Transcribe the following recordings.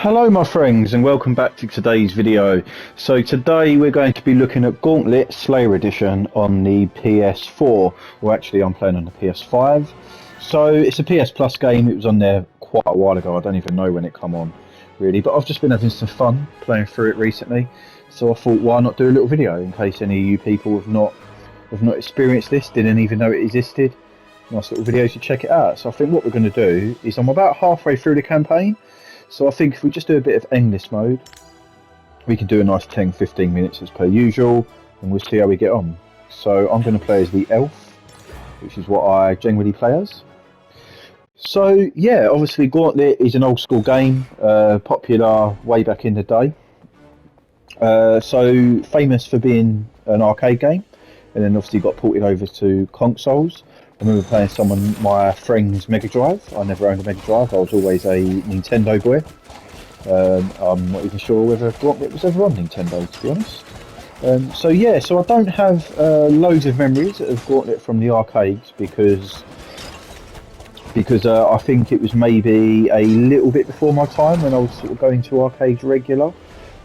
Hello my friends and welcome back to today's video. So today we're going to be looking at Gauntlet Slayer Edition on the PS4, or actually I'm playing on the PS5. So it's a PS Plus game. It was on there quite a while ago. I don't even know when it come on really, but I've just been having some fun playing through it recently. So I thought, why not do a little video in case any of you people have not experienced this, didn't even know it existed. Nice little video to check it out. So I think what we're going to do is I'm about halfway through the campaign. So I think if we just do a bit of endless mode, we can do a nice 10-15 minutes as per usual, and we'll see how we get on. So I'm going to play as the elf, which is what I generally play as. So yeah, obviously Gauntlet is an old school game, popular way back in the day. So famous for being an arcade game, and then obviously got ported over to consoles. I remember playing my friend's Mega Drive. I never owned a Mega Drive. I was always a Nintendo boy. I'm not even sure whether Gauntlet was ever on Nintendo, to be honest. So yeah, so I don't have loads of memories of Gauntlet from the arcades because I think it was maybe a little bit before my time when I was sort of going to arcades regular.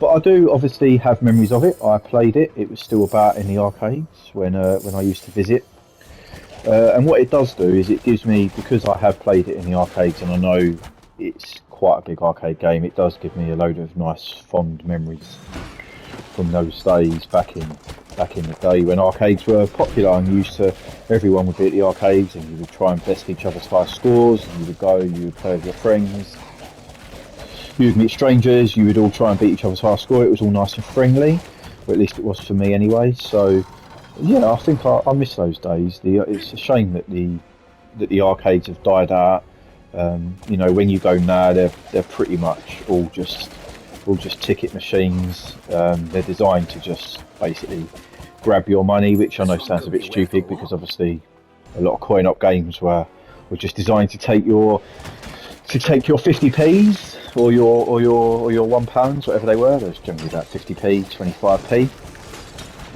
But I do obviously have memories of it. I played it. It was still about in the arcades when I used to visit. And what it does do is it gives me, because I have played it in the arcades and I know it's quite a big arcade game, it does give me a load of nice fond memories from those days back in the day when arcades were popular and everyone would be at the arcades and you would try and best each other's high scores, and you would play with your friends, you would meet strangers, you would all try and beat each other's high score. It was all nice and friendly, or at least it was for me anyway. So yeah, I think I miss those days. It's a shame that the arcades have died out. You know, when you go now, they're pretty much all just ticket machines. They're designed to just basically grab your money, which I know sounds a bit stupid because obviously a lot of coin-op games were just designed to take your 50p's or your £1, whatever they were. There was generally about 50p, 25p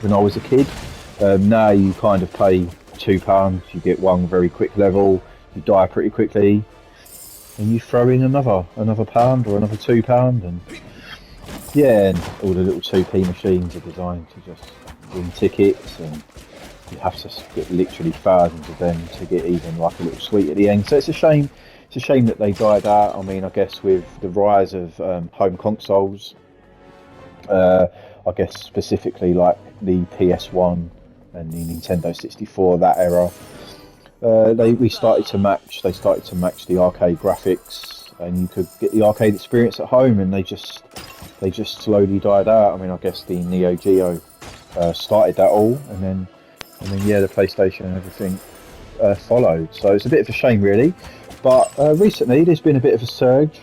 when I was a kid. Now you kind of pay £2, you get one very quick level, you die pretty quickly, and you throw in another pound or another £2, and yeah, and all the little 2p machines are designed to just win tickets, and you have to get literally thousands of them to get even like a little sweet at the end. So it's a shame. It's a shame that they died out. I mean, I guess with the rise of home consoles, I guess specifically like the PS1 and the Nintendo 64, that era, they started to match the arcade graphics, and you could get the arcade experience at home, and they just slowly died out. I mean, I guess the Neo Geo started that all, and then yeah, the PlayStation and everything followed. So it's a bit of a shame, really. But recently, there's been a bit of a surge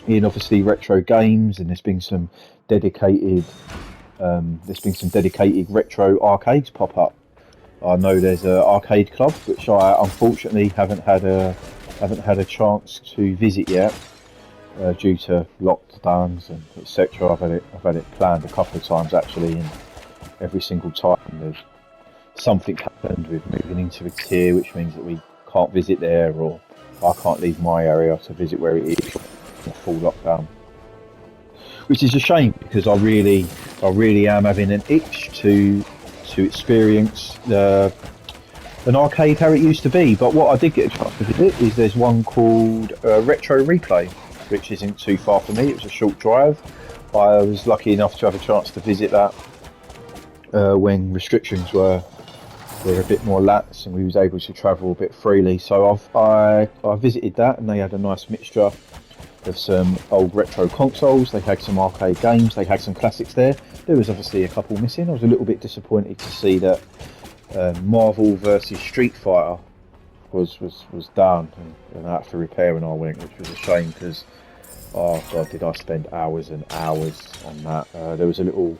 in obviously retro games, and there's been some dedicated retro arcades pop up. I know there's an arcade club which I unfortunately haven't had a chance to visit yet due to lockdowns and etc. I've had it planned a couple of times actually, and every single time there's something happened with moving into a tier, which means that we can't visit there, or I can't leave my area to visit where it is in full lockdown. Which is a shame because I really am having an itch to experience an arcade how it used to be. But what I did get a chance to visit is there's one called Retro Replay, which isn't too far from me. It was a short drive. I was lucky enough to have a chance to visit that when restrictions were a bit more lax and we was able to travel a bit freely. So I visited that, and they had a nice mixture of some old retro consoles. They had some arcade games, they had some classics there. There was obviously a couple missing. I was a little bit disappointed to see that Marvel versus Street Fighter was down, and I had to repair when I went, which was a shame because, oh god, did I spend hours and hours on that. There was a little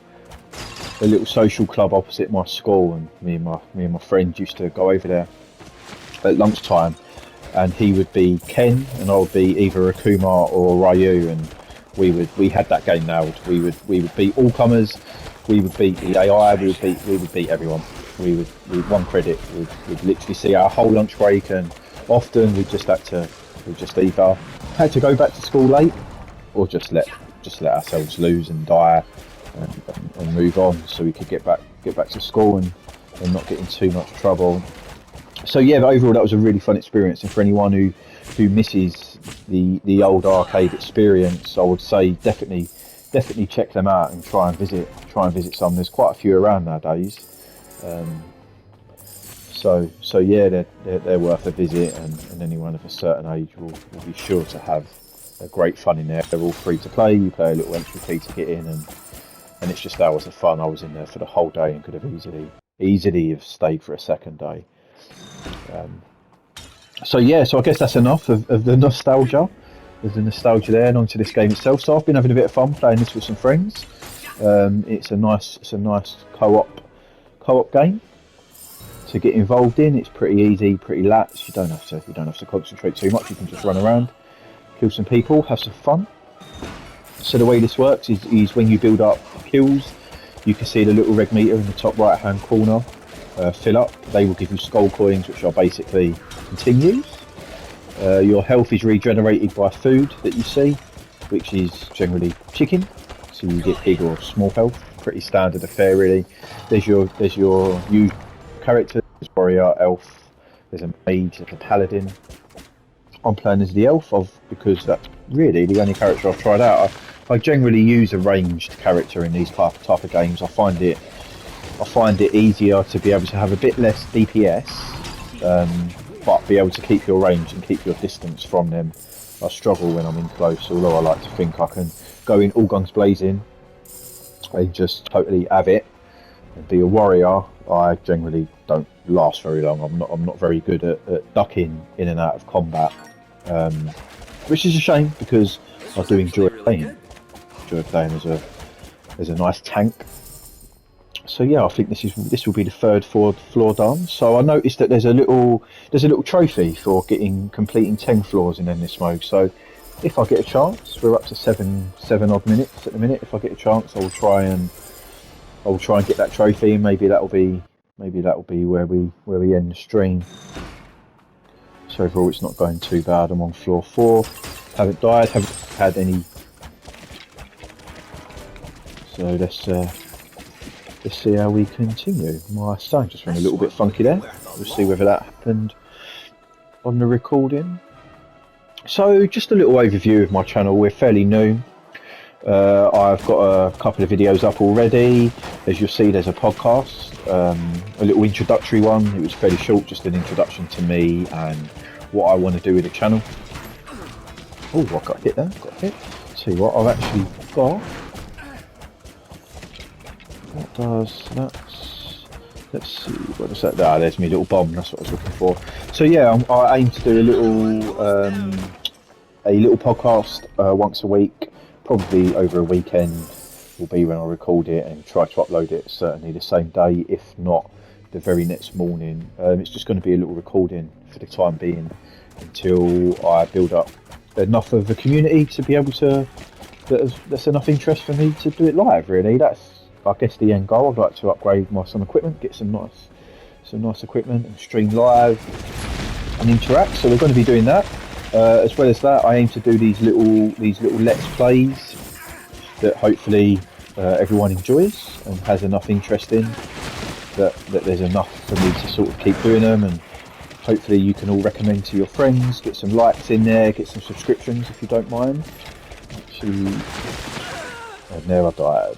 social club opposite my school, and me and my friends used to go over there at lunchtime, and he would be Ken and I would be either Akuma or Ryu, and we had that game nailed. We would beat all comers, we would beat the AI, we would beat everyone. We would one credit, we'd literally see our whole lunch break, and often we just either had to go back to school late or just let ourselves lose and die and move on, so we could get back to school and not get in too much trouble. So yeah, but overall that was a really fun experience, and for anyone who misses the old arcade experience, I would say definitely check them out and try and visit some. There's quite a few around nowadays. So yeah, they're worth a visit, and anyone of a certain age will be sure to have a great fun in there. They're all free to play. You pay a little entry fee to get in, and it's just hours of fun. I was in there for the whole day and could have easily have stayed for a second day. So I guess that's enough of the nostalgia. There's the nostalgia there, and onto this game itself. So I've been having a bit of fun playing this with some friends. It's a nice co-op game to get involved in. It's pretty easy, pretty lax. You don't have to concentrate too much. You can just run around, kill some people, have some fun. So the way this works is when you build up kills, you can see the little red meter in the top right hand corner fill up. They will give you skull coins, which are basically continues. Your health is regenerated by food that you see, which is generally chicken, so you get big or small health. Pretty standard affair, really. There's your usual characters: warrior, elf. There's a mage, there's a paladin. I'm playing as the elf because that's really the only character I've tried out. I generally use a ranged character in these type of games. I find it easier to be able to have a bit less DPS, but be able to keep your range and keep your distance from them. I struggle when I'm in close, although I like to think I can go in all guns blazing and just totally have it and be a warrior. I generally don't last very long. I'm not very good at ducking in and out of combat, which is a shame because I do enjoy playing as a nice tank. So yeah, I think this will be the third floor done. So I noticed that there's a little trophy for completing 10 floors in Endless Mode. So if I get a chance, we're up to seven odd minutes at the minute. If I get a chance, I will try and get that trophy, and maybe that'll be where we end the stream. So overall, it's not going too bad. I'm on floor 4. Haven't died. Haven't had any. So let's see how we continue. My sound just went a little bit funky there. We'll see whether that happened on the recording. So just a little overview of my channel. We're fairly new. I've got a couple of videos up already. As you'll see, there's a podcast, a little introductory one. It was fairly short, just an introduction to me and what I want to do with the channel. Oh, I got hit there. Got hit. See what I've actually got. What does that? Let's see. What does that? Ah, there's my little bomb. That's what I was looking for. So yeah, I aim to do a little podcast once a week. Probably over a weekend will be when I record it and try to upload it certainly the same day, if not the very next morning. It's just going to be a little recording for the time being until I build up enough of a community to be able to. That's enough interest for me to do it live. Really, that's I guess the end goal. I'd like to upgrade some equipment, get some nice equipment, and stream live and interact. So we're going to be doing that. As well as that, I aim to do these little let's plays that hopefully everyone enjoys and has enough interest in, that there's enough for me to sort of keep doing them, and hopefully you can all recommend to your friends, get some likes in there, get some subscriptions if you don't mind. Actually, and there I died.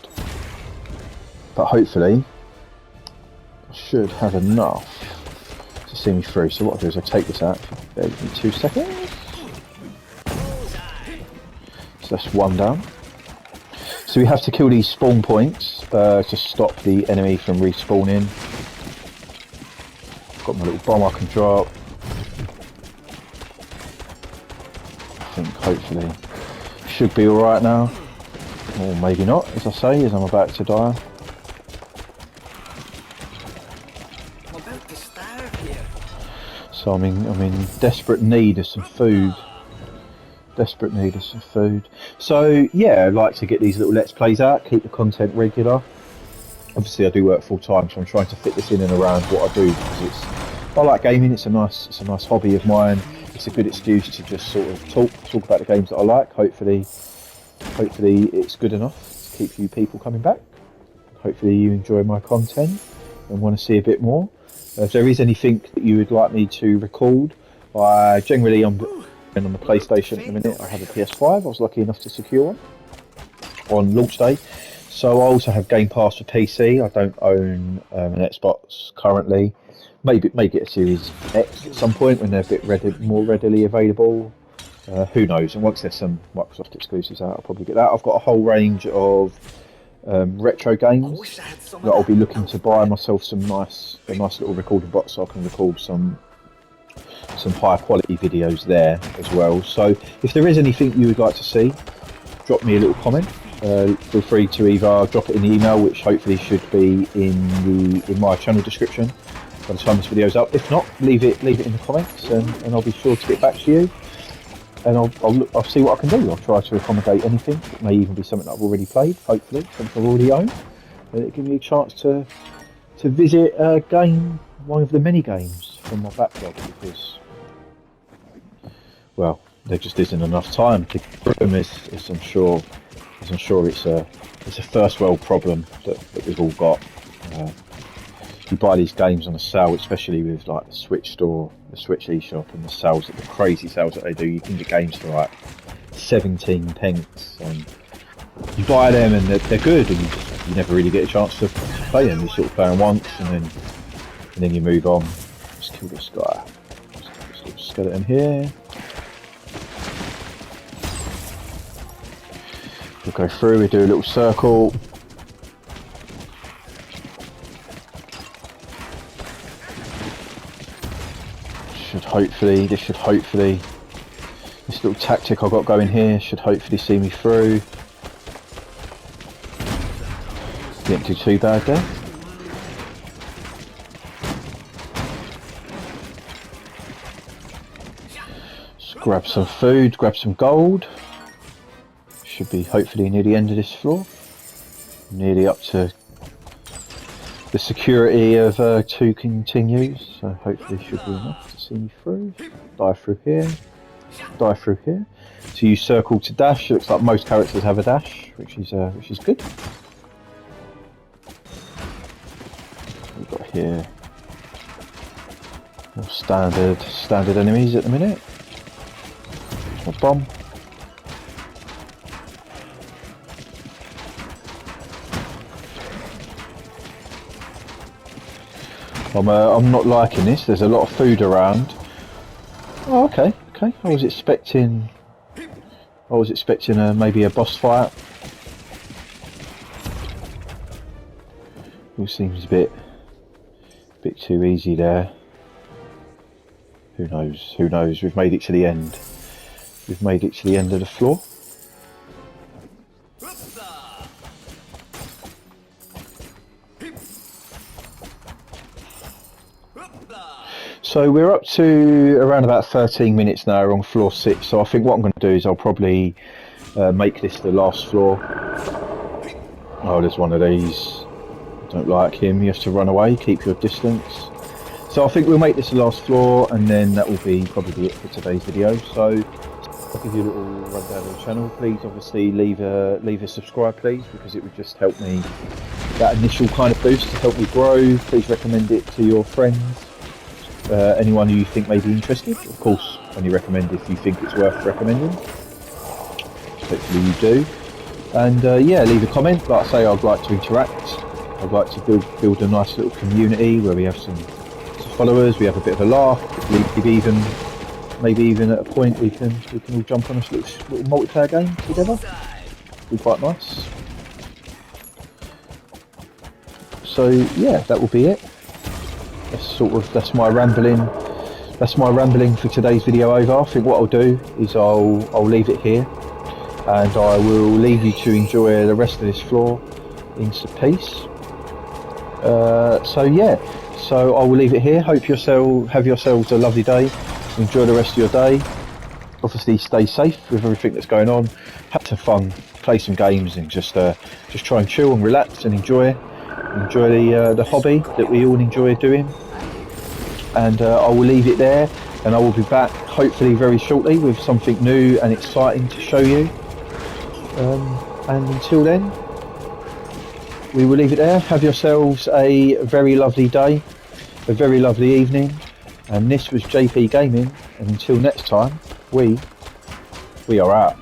But hopefully I should have enough to see me through. So what I'll do is I'll take this out. Bear with me 2 seconds. So that's one down. So we have to kill these spawn points to stop the enemy from respawning. Got my little bomb I can drop. I think hopefully should be alright now. Or maybe not, as I say, as I'm about to die. So I'm in desperate need of some food. So yeah, I'd like to get these little let's plays out, keep the content regular. Obviously I do work full time, so I'm trying to fit this in and around what I do, because I like gaming. It's a nice hobby of mine. It's a good excuse to just sort of talk about the games that I like. Hopefully Hopefully it's good enough to keep you people coming back. Hopefully you enjoy my content and want to see a bit more. If there is anything that you would like me to record, I generally I'm on the PlayStation at the minute. I have a PS5. I was lucky enough to secure one on launch day. So I also have Game Pass for PC. I don't own an Xbox currently. Maybe get a Series X at some point when they're a bit more readily available. Who knows? And once there's some Microsoft exclusives out, I'll probably get that. I've got a whole range of retro games that I'll be looking to buy myself a nice little recording box so I can record some high quality videos there as well. So if there is anything you would like to see, drop me a little comment. Feel free to either drop it in the email, which hopefully should be in my channel description by the time this video's up. If not, leave it in the comments, and I'll be sure to get back to you. And I'll see what I can do. I'll try to accommodate anything. It may even be something that I've already played, hopefully, something I've already owned. And it'll give me a chance to visit one of the many games from my backlog, because, well, there just isn't enough time to put them. I'm sure it's a first world problem that we've all got. You buy these games on a sale, especially with like the Switch store, the Switch eShop, and the crazy sales that they do. You can get games for like 17 pence, and you buy them and they're good, and you never really get a chance to play them. You sort of play them once, and then you move on. Let's kill this guy. Let's kill this little skeleton here. We'll go through. We do a little circle. This little tactic I've got going here should hopefully see me through. Didn't do too bad there. Let's grab some food, grab some gold. Should be hopefully near the end of this floor. Nearly up to the security of 2 continues, so hopefully should be enough to see me through. Die through here. Die through here. So you circle to dash. It looks like most characters have a dash, which is good. We've got here more standard enemies at the minute. A bomb. I'm not liking this. There's a lot of food around. Oh, okay. I was expecting maybe a boss fight. All seems a bit too easy there. Who knows? We've made it to the end. We've made it to the end of the floor. So we're up to around about 13 minutes now on floor 6, so I think what I'm going to do is I'll probably make this the last floor. Oh, there's one of these. I don't like him. You have to run away, keep your distance. So I think we'll make this the last floor, and then that will be probably it for today's video. So I'll give you a little rundown of the channel. Please obviously leave a subscribe, please, because it would just help me, that initial kind of boost to help me grow. Please recommend it to your friends. Anyone who you think may be interested. Of course, only recommend if you think it's worth recommending. Hopefully you do. And yeah, leave a comment. Like I say, I'd like to interact. I'd like to build a nice little community where we have some followers, we have a bit of a laugh, maybe even at a point we can all jump on a little multiplayer game together. Be quite nice. So yeah, that will be it. That's my rambling for today's video over. I think what I'll do is I'll leave it here, and I will leave you to enjoy the rest of this floor in some peace. So yeah, so I will leave it here. Hope have yourselves a lovely day. Enjoy the rest of your day. Obviously stay safe with everything that's going on. Have some fun, play some games, and just try and chill and relax and enjoy the hobby that we all enjoy doing. And I will leave it there, and I will be back hopefully very shortly with something new and exciting to show you. And until then, we will leave it there. Have yourselves a very lovely day, a very lovely evening. And this was JP Gaming. And until next time, we are out.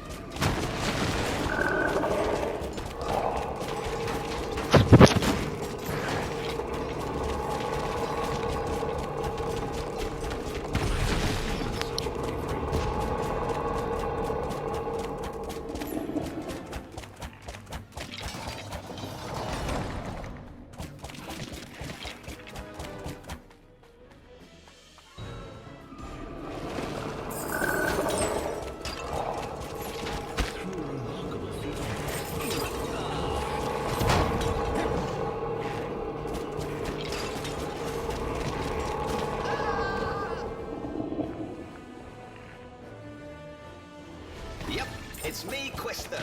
Yep, it's me, Quister.